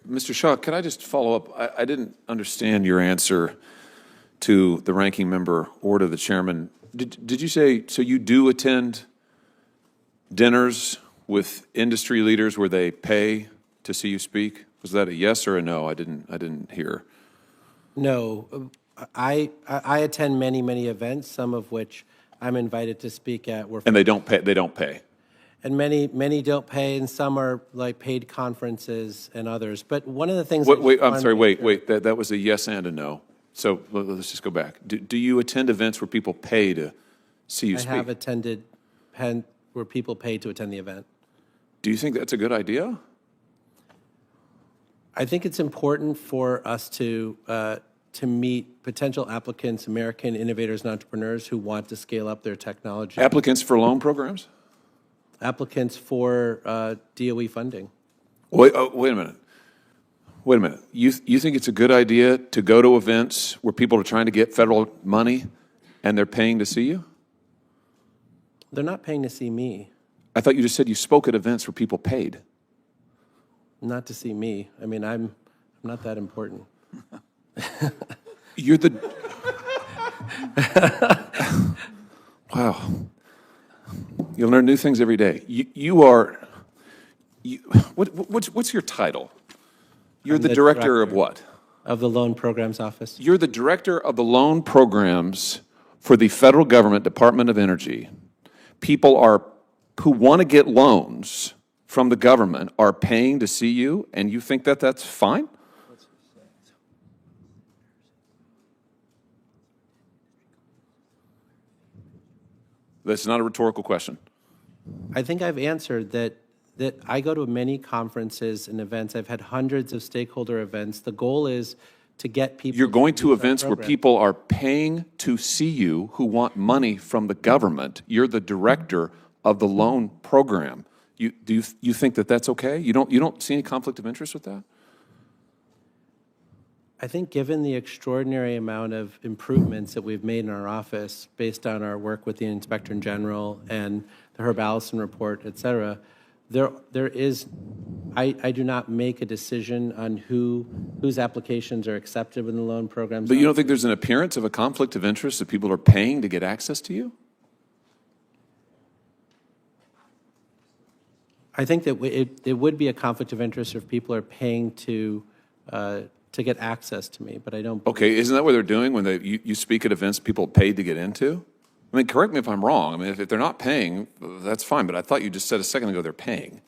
Mr. Shaw, can I just follow up? I didn't understand your answer to the ranking member or to the chairman. Did you say, so you do attend dinners with industry leaders where they pay to see you speak? Was that a yes or a no? I didn't hear. No, I attend many events, some of which I'm invited to speak at. And they don't pay. They don't pay. And many don't pay, and some are like paid conferences and others. But one of the things. Wait, I'm sorry. Wait. That was a yes and a no. So let's just go back. Do you attend events where people pay to see you speak? I have attended where people pay to attend the event. Do you think that's a good idea? I think it's important for us to meet potential applicants, American innovators and entrepreneurs who want to scale up their technology. Applicants for loan programs? Applicants for DOE funding. Wait a minute. Wait a minute. You think it's a good idea to go to events where people are trying to get federal money and they're paying to see you? They're not paying to see me. I thought you just said you spoke at events where people paid. Not to see me. I mean, I'm not that important. You're the... Wow. You'll learn new things every day. What's your title? You're the director of what? Of the Loan Programs Office. You're the director of the loan programs for the federal government, Department of Energy. People who want to get loans from the government are paying to see you, and you think that that's fine? That's not a rhetorical question. I think I've answered that I go to many conferences and events. I've had hundreds of stakeholder events. The goal is to get people. You're going to events where people are paying to see you who want money from the government. You're the director of the loan program. Do you think that that's okay? You don't see any conflict of interest with that? I think given the extraordinary amount of improvements that we've made in our office based on our work with the Inspector General and the Herb Allison report, et cetera, I do not make a decision on whose applications are accepted within the loan programs. But you don't think there's an appearance of a conflict of interest that people are paying to get access to you? I think that it would be a conflict of interest if people are paying to get access to me, but I don't. Okay, isn't that what they're doing when you speak at events people paid to get into? I mean, correct me if I'm wrong. I mean, if they're not paying, that's fine, but I thought you just said a second ago they're paying.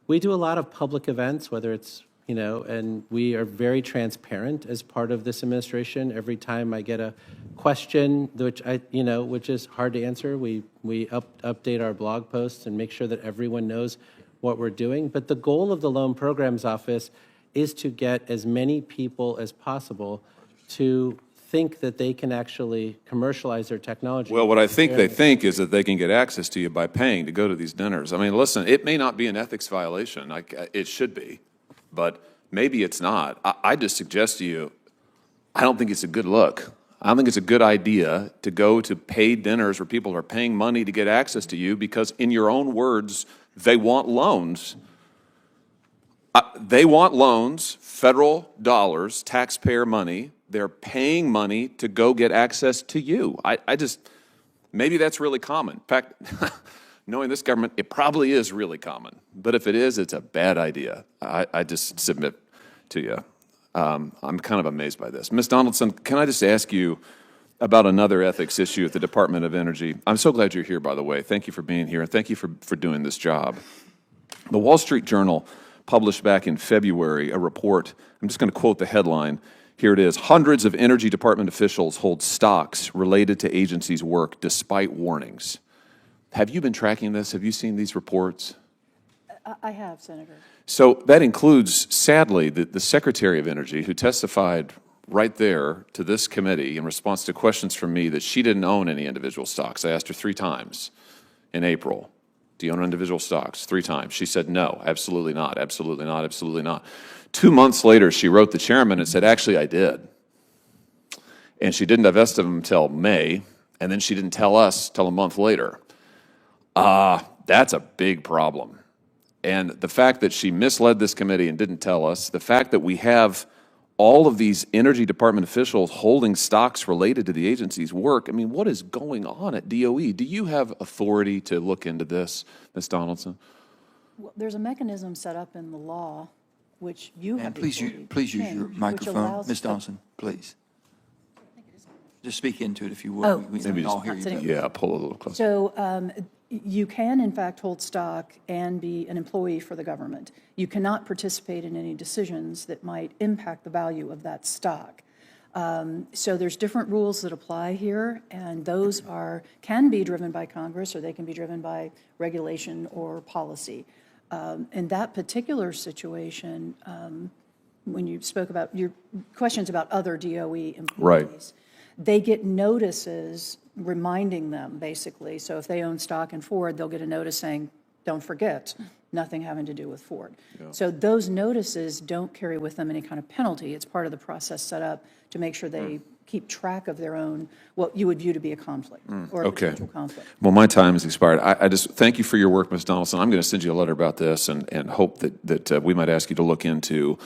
We do a lot of public events, whether it's, and we are very transparent as part of this administration. Every time I get a question, which is hard to answer, we update our blog posts and make sure that everyone knows what we're doing. But the goal of the Loan Programs Office is to get as many people as possible to think that they can actually commercialize their technology. Well, what I think they think is that they can get access to you by paying to go to these dinners. I mean, listen, it may not be an ethics violation. It should be, but maybe it's not. I just suggest to you, I don't think it's a good look. I don't think it's a good idea to go to paid dinners where people are paying money to get access to you because, in your own words, they want loans. They want loans, federal dollars, taxpayer money. They're paying money to go get access to you. Maybe that's really common. In fact, knowing this government, it probably is really common. But if it is, it's a bad idea. I just submit to you. I'm kind of amazed by this. Ms. Donaldson, can I just ask you about another ethics issue at the Department of Energy? I'm so glad you're here, by the way. Thank you for being here, and thank you for doing this job. The Wall Street Journal published back in February a report. I'm just going to quote the headline. Here it is. Hundreds of Energy Department officials hold stocks related to agencies' work despite warnings. Have you been tracking this? Have you seen these reports? I have, Senator. So that includes, sadly, the Secretary of Energy, who testified right there to this committee in response to questions from me that she didn't own any individual stocks. I asked her 3 times in April. Do you own individual stocks? 3 times. She said, no, absolutely not, absolutely not, absolutely not. 2 months later, she wrote the chairman and said, actually, I did. And she didn't divest of them until May, and then she didn't tell us till a month later. That's a big problem. And the fact that she misled this committee and didn't tell us, the fact that we have all of these Energy Department officials holding stocks related to the agency's work, I mean, what is going on at DOE? Do you have authority to look into this, Ms. Donaldson? Well, there's a mechanism set up in the law, which you have And the please, authority please to use your change, which microphone. allows Ms. the- Donaldson, please. Just speak into it if you would. Oh, We sorry. can all hear Not you sitting- better. Yeah, pull a little closer. So you can, in fact, hold stock and be an employee for the government. You cannot participate in any decisions that might impact the value of that stock. So there's different rules that apply here, and those can be driven by Congress, or they can be driven by regulation or policy. In that particular situation, when you spoke about your questions about other DOE employees, they get notices reminding them, basically. So if they own stock in Ford, they'll get a notice saying, don't forget, nothing having to do with Ford. So those notices don't carry with them any kind of penalty. It's part of the process set up to make sure they keep track of their own, what you would view to be a conflict or a Okay. potential conflict. Well, my time has expired. I just thank you for your work, Ms. Donaldson. I'm going to send you a letter about this and hope that we might ask you to look into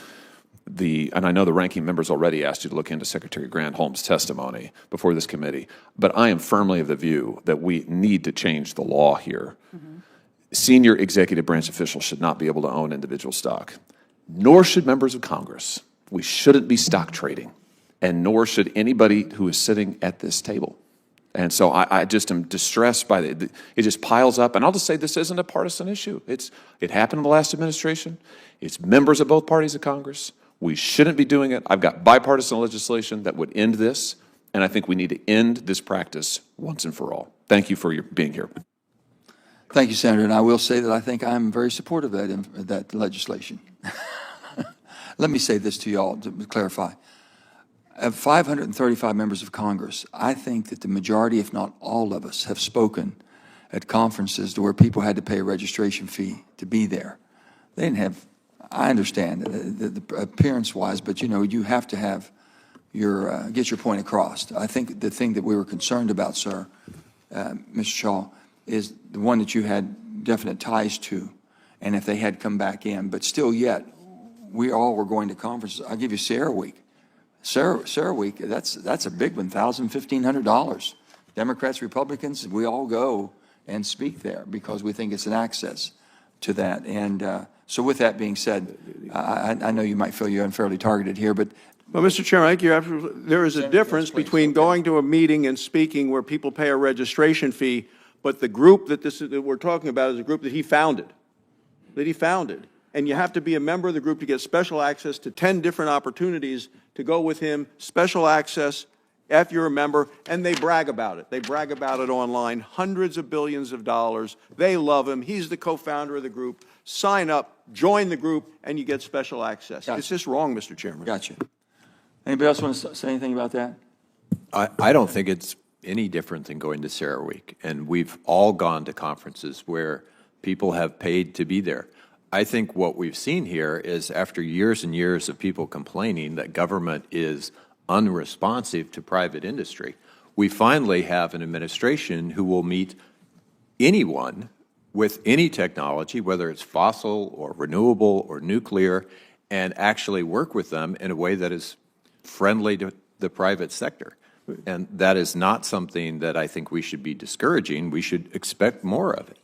and I know the ranking members already asked you to look into Secretary Granholm's testimony before this committee, but I am firmly of the view that we need to change the law here. Senior executive branch officials should not be able to own individual stock, nor should members of Congress. We shouldn't be stock trading, and nor should anybody who is sitting at this table. And so I just am distressed by it just piles up. And I'll just say this isn't a partisan issue. It happened in the last administration. It's members of both parties of Congress. We shouldn't be doing it. I've got bipartisan legislation that would end this, and I think we need to end this practice once and for all. Thank you for your being here. Thank you, Senator. And I will say that I think I'm very supportive of that legislation. Let me say this to you all to clarify. Of 535 members of Congress, I think that the majority, if not all of us, have spoken at conferences to where people had to pay a registration fee to be there. They didn't have, I understand the appearance-wise, but you have to have get your point across. I think the thing that we were concerned about, sir, Mr. Shaw, is the one that you had definite ties to, and if they had come back in. But still yet, we all were going to conferences. I'll give you Sarah Week. Sarah Week, that's a big one, $1,000, $1,500. Democrats, Republicans, we all go and speak there because we think it's an access to that. And so with that being said, I know you might feel you're unfairly targeted here, but Well, Mr. Chairman, I think you're absolutely, there is a difference between going to a meeting and speaking where people pay a registration fee, but the group that we're talking about is a group that he founded. And you have to be a member of the group to get special access to 10 different opportunities to go with him, special access if you're a member, and they brag about it. They brag about it online, hundreds of billions of dollars. They love him. He's the co-founder of the group. Sign up, join the group, and you get special access. Gotcha. It's just wrong, Mr. Chairman. gotcha. Anybody else want to say anything about that? I don't think it's any different than going to Sarah Week. And we've all gone to conferences where people have paid to be there. I think what we've seen here is after years and years of people complaining that government is unresponsive to private industry, we finally have an administration who will meet anyone with any technology, whether it's fossil or renewable or nuclear, and actually work with them in a way that is friendly to the private sector. And that is not something that I think we should be discouraging. We should expect more of it.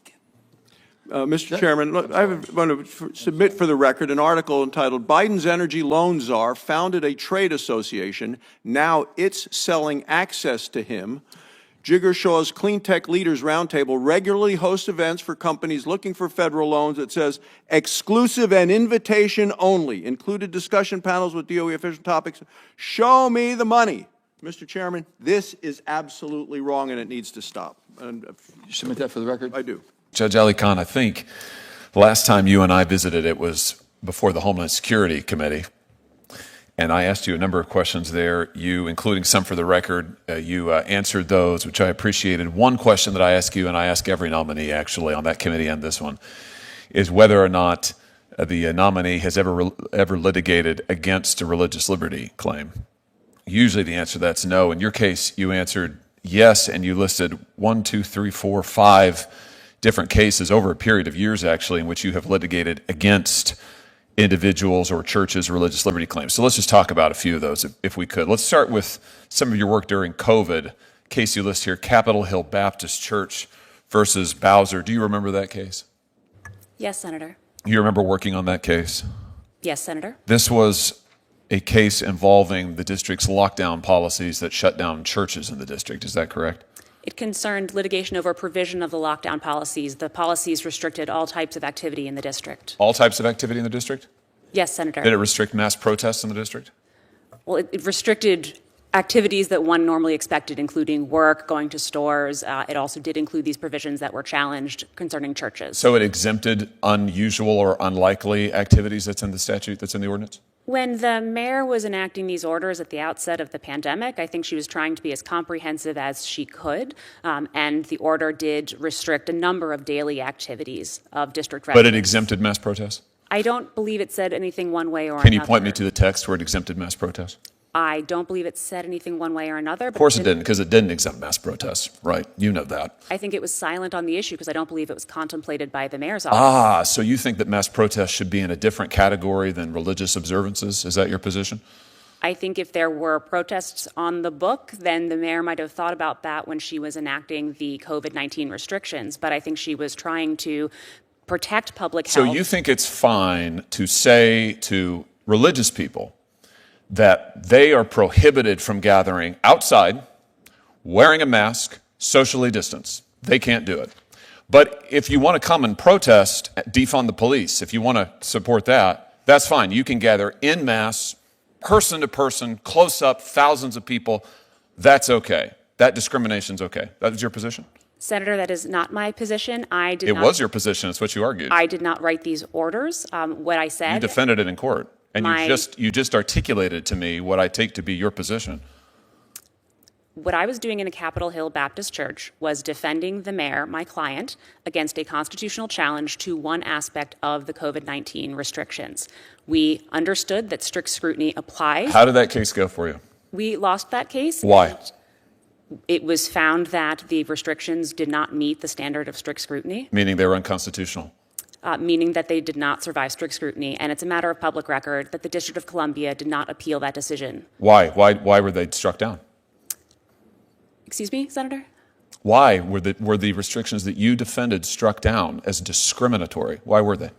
Mr. Chairman, look, I want to submit for the record an article entitled "Biden's Energy Loan Czar Founded a Trade Association. Now it's selling access to him." Jigger Shaw's Clean Tech Leaders Roundtable regularly hosts events for companies looking for federal loans that says exclusive and invitation only. Included discussion panels with DOE official topics. Show me the money. Mr. Chairman, this is absolutely wrong and it needs to stop. And You submit that for the record? I do. Judge Ali Khan, I think the last time you and I visited, it was before the Homeland Security Committee. And I asked you a number of questions there, you, including some for the record, you answered those, which I appreciated. One question that I ask you, and I ask every nominee actually on that committee and this one, is whether or not the nominee has ever litigated against a religious liberty claim. Usually the answer to that's no. In your case, you answered yes, and you listed 1, 2, 3, 4, 5 different cases over a period of years, actually, in which you have litigated against individuals or churches' religious liberty claims. So let's just talk about a few of those, if we could. Let's start with some of your work during COVID. Case you list here, Capitol Hill Baptist Church versus Bowser. Do you remember that case? Yes, Senator. You remember working on that case? Yes, Senator. This was a case involving the district's lockdown policies that shut down churches in the district. Is that correct? It concerned litigation over provision of the lockdown policies. The policies restricted all types of activity in the district. All types of activity in the district? Yes, Senator. Did it restrict mass protests in the district? Well, it restricted activities that one normally expected, including work, going to stores. It also did include these provisions that were challenged concerning churches. So it exempted unusual or unlikely activities that's in the statute, that's in the ordinance? When the mayor was enacting these orders at the outset of the pandemic, I think she was trying to be as comprehensive as she could, and the order did restrict a number of daily activities of district residents. But it exempted mass protests? I don't believe it said anything one way or another. Can you point me to the text where it exempted mass protests? I don't believe it said anything one way or another. Of course it didn't, because it didn't exempt mass protests, right? You know that. I think it was silent on the issue because I don't believe it was contemplated by the mayor's office. Ah, so you think that mass protests should be in a different category than religious observances? Is that your position? I think if there were protests on the book, then the mayor might have thought about that when she was enacting the COVID-19 restrictions. But I think she was trying to protect public health. So you think it's fine to say to religious people that they are prohibited from gathering outside, wearing a mask, socially distanced. They can't do it. But if you want to come and protest, defund the police, if you want to support that, that's fine. You can gather en masse, person to person, close up, thousands of people. That's okay. That discrimination's okay. That was your position? Senator, that is not my position. It was your position. It's what you argued. I did not write these orders. What I said. You defended it in court. And you just articulated to me what I take to be your position. What I was doing in a Capitol Hill Baptist church was defending the mayor, my client, against a constitutional challenge to one aspect of the COVID-19 restrictions. We understood that strict scrutiny applies. How did that case go for you? We lost that case. Why? It was found that the restrictions did not meet the standard of strict scrutiny. Meaning they were unconstitutional. Meaning that they did not survive strict scrutiny, and it's a matter of public record that the District of Columbia did not appeal that decision. Why? Why were they struck down? Excuse me, Senator? Why were the restrictions that you defended struck down as discriminatory? Why were they?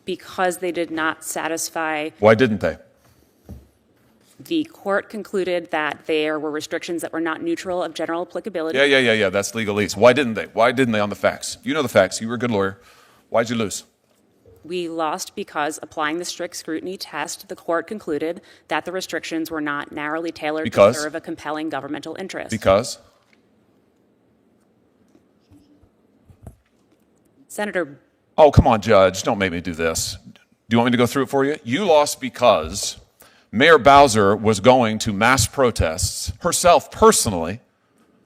Because they did not satisfy. Why didn't they? The court concluded that there were restrictions that were not neutral of general applicability. Yeah. That's legalese. Why didn't they? Why didn't they on the facts? You know the facts. You were a good lawyer. Why'd you lose? We lost because applying the strict scrutiny test, the court concluded that the restrictions were not narrowly tailored to serve a compelling governmental interest. Because? Senator. Oh, come on, Judge. Don't make me do this. Do you want me to go through it for you? You lost because Mayor Bowser was going to mass protests herself personally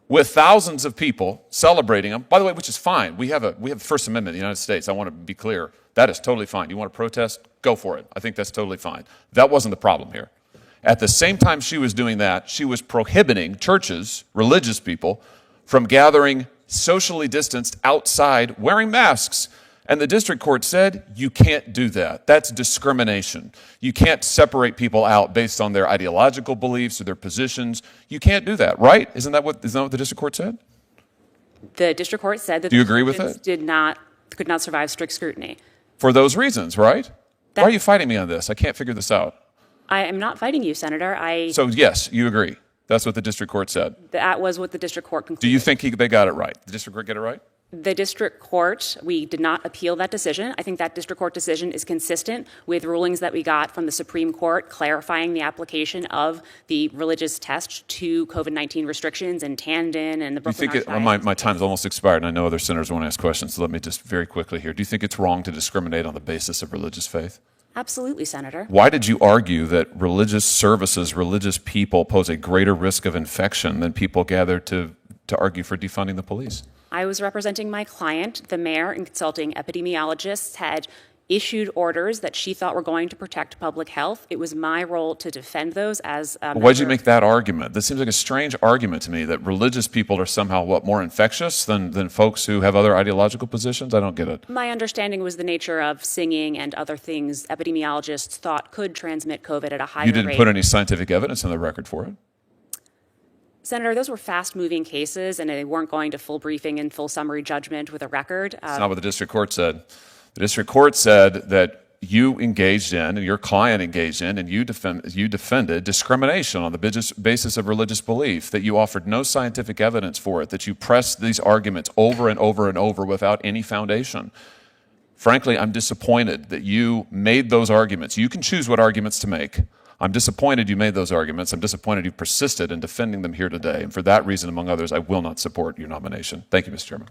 with thousands of people celebrating them. By the way, which is fine. We have a First Amendment in the United States. I want to be clear. That is totally fine. You want to protest? Go for it. I think that's totally fine. That wasn't the problem here. At the same time she was doing that, she was prohibiting churches, religious people, from gathering socially distanced outside wearing masks. And the district court said, you can't do that. That's discrimination. You can't separate people out based on their ideological beliefs or their positions. You can't do that, right? Isn't that what the district court said? The district court said that do you agree with it? Could not survive strict scrutiny. For those reasons, right? Why are you fighting me on this? I can't figure this out. I am not fighting you, Senator. So yes, you agree. That's what the district court said. That was what the district court concluded. Do you think they got it right? The district court get it right? The district court, we did not appeal that decision. I think that district court decision is consistent with rulings that we got from the Supreme Court clarifying the application of the religious test to COVID-19 restrictions in Tandon and the Brooklyn Archdiocese. My time's almost expired, and I know other senators want to ask questions, so let me just very quickly here. Do you think it's wrong to discriminate on the basis of religious faith? Absolutely, Senator. Why did you argue that religious services, religious people pose a greater risk of infection than people gathered to argue for defunding the police? I was representing my client. The mayor and consulting epidemiologists had issued orders that she thought were going to protect public health. It was my role to defend those as a Why'd you member. make that argument? This seems like a strange argument to me, that religious people are somehow, more infectious than folks who have other ideological positions? I don't get it. My understanding was the nature of singing and other things epidemiologists thought could transmit COVID at a higher rate. You didn't put any scientific evidence on the record for it? Senator, those were fast-moving cases, and they weren't going to full briefing and full summary judgment with a record. That's not what the district court said. The district court said that you engaged in, and your client engaged in, and you defended discrimination on the basis of religious belief, that you offered no scientific evidence for it, that you pressed these arguments over and over and over without any foundation. Frankly, I'm disappointed that you made those arguments. You can choose what arguments to make. I'm disappointed you made those arguments. I'm disappointed you persisted in defending them here today. And for that reason, among others, I will not support your nomination. Thank you, Mr. Chairman.